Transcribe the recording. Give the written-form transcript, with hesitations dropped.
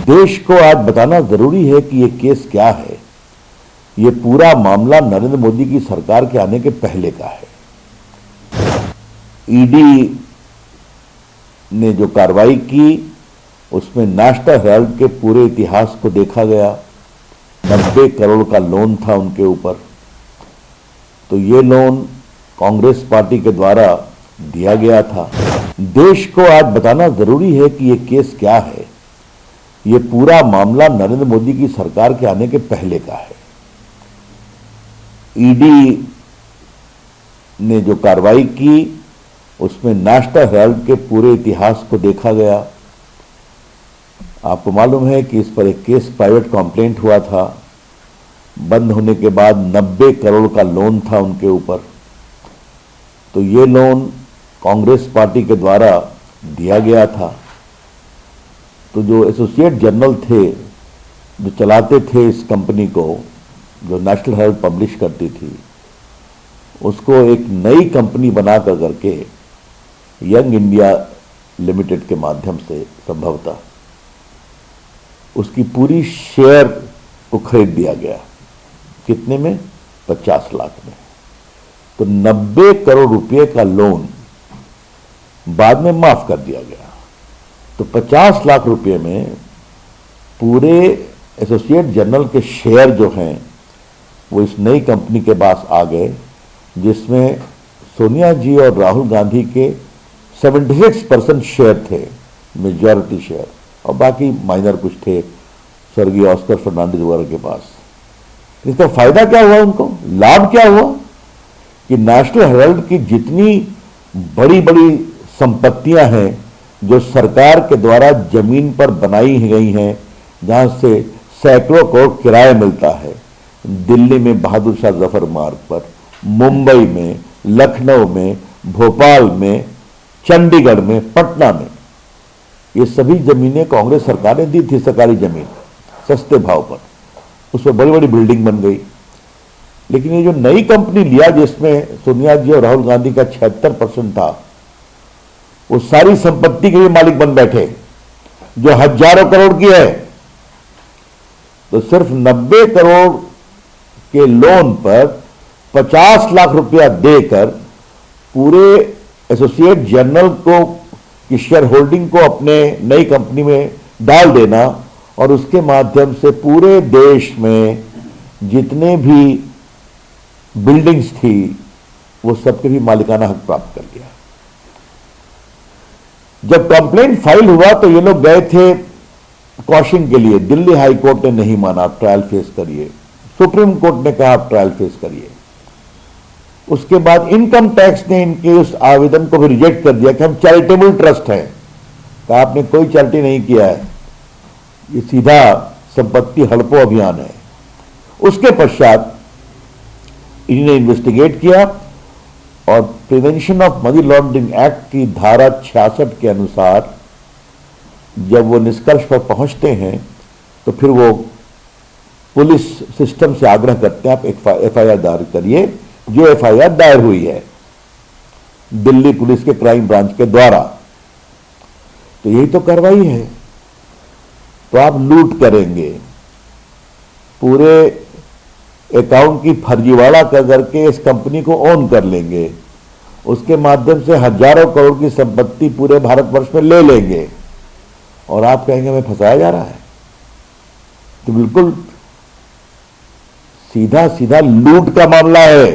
देश को आज बताना जरूरी है कि ये केस क्या है। ये पूरा मामला नरेंद्र मोदी की सरकार के आने के पहले का है। ईडी ने जो कार्रवाई की उसमें नेशनल हेराल्ड के पूरे इतिहास को देखा गया। 90 करोड़ का लोन था उनके ऊपर। तो ये लोन कांग्रेस पार्टी के द्वारा दिया गया था। देश को आज बताना जरूरी है कि ये केस क्या है। ये पूरा मामला नरेंद्र मोदी की सरकार के आने के पहले का है। ईडी ने जो कार्रवाई की उसमें नेशनल हेराल्ड के पूरे इतिहास को देखा गया। आपको मालूम है कि इस पर एक केस प्राइवेट कंप्लेंट हुआ था। बंद होने के बाद 90 करोड़ का लोन था उनके ऊपर। तो ये लोन कांग्रेस पार्टी के द्वारा दिया गया था। तो जो एसोसिएट जर्नल थे, जो चलाते थे इस कंपनी को, जो नेशनल हेराल्ड पब्लिश करती थी, उसको एक नई कंपनी बना करके यंग इंडिया लिमिटेड के माध्यम से संभवतः उसकी पूरी शेयर को खरीद दिया गया। कितने में? 50 लाख में। तो 90 करोड़ रुपए का लोन बाद में माफ कर दिया गया। तो 50 लाख रुपए में पूरे एसोसिएट जर्नल के शेयर जो हैं वो इस नई कंपनी के पास आ गए, जिसमें सोनिया जी और राहुल गांधी के 76% शेयर थे, मेजॉरिटी शेयर, और बाकी माइनर कुछ थे स्वर्गीय ऑस्कर फर्नांडिस वगैरह के पास। इसका फायदा क्या हुआ उनको? लाभ क्या हुआ कि नेशनल हेराल्ड की जितनी बड़ी बड़ी संपत्तियां हैं जो सरकार के द्वारा जमीन पर बनाई गई हैं, जहां से सैकड़ों करोड़ किराया मिलता है, दिल्ली में बहादुर शाह जफर मार्ग पर, मुंबई में, लखनऊ में, भोपाल में, चंडीगढ़ में, पटना में, ये सभी जमीनें कांग्रेस सरकार ने दी थी, सरकारी जमीन सस्ते भाव पर। उस पर बड़ी बड़ी बिल्डिंग बन गई। लेकिन ये जो नई कंपनी लिया जिसमें सोनिया जी और राहुल गांधी का 76% था, वो सारी संपत्ति के भी मालिक बन बैठे, जो हजारों करोड़ की है। तो सिर्फ 90 करोड़ के लोन पर 50 लाख रुपया देकर पूरे एसोसिएट जर्नल को की शेयर होल्डिंग को अपने नई कंपनी में डाल देना, और उसके माध्यम से पूरे देश में जितने भी बिल्डिंग्स थी वो सबके भी मालिकाना हक प्राप्त कर लिया। जब कंप्लेंट फाइल हुआ तो ये लोग गए थे कॉशिंग के लिए। दिल्ली हाई कोर्ट ने नहीं माना, आप ट्रायल फेस करिए। सुप्रीम कोर्ट ने कहा आप ट्रायल फेस करिए। उसके बाद इनकम टैक्स ने इनके उस आवेदन को भी रिजेक्ट कर दिया कि हम चैरिटेबल ट्रस्ट हैं। कहा आपने कोई चैरिटी नहीं किया है, ये सीधा संपत्ति हड़पो अभियान है। उसके पश्चात इन्होंने इन्वेस्टिगेट किया और prevention of money laundering act की धारा 66 के अनुसार जब वो निष्कर्ष पर पहुंचते हैं तो फिर वो पुलिस सिस्टम से आग्रह करते हैं आप एफआईआर दायर करिए, जो एफआईआर दायर हुई है दिल्ली पुलिस के क्राइम ब्रांच के द्वारा। तो यही तो कार्रवाई है। तो आप लूट करेंगे, पूरे अकाउंट की फर्जीवाड़ा करके इस कंपनी को ओन कर लेंगे, उसके माध्यम से हजारों करोड़ की संपत्ति पूरे भारतवर्ष में ले लेंगे, और आप कहेंगे हमें फंसाया जा रहा है। तो बिल्कुल सीधा सीधा लूट का मामला है।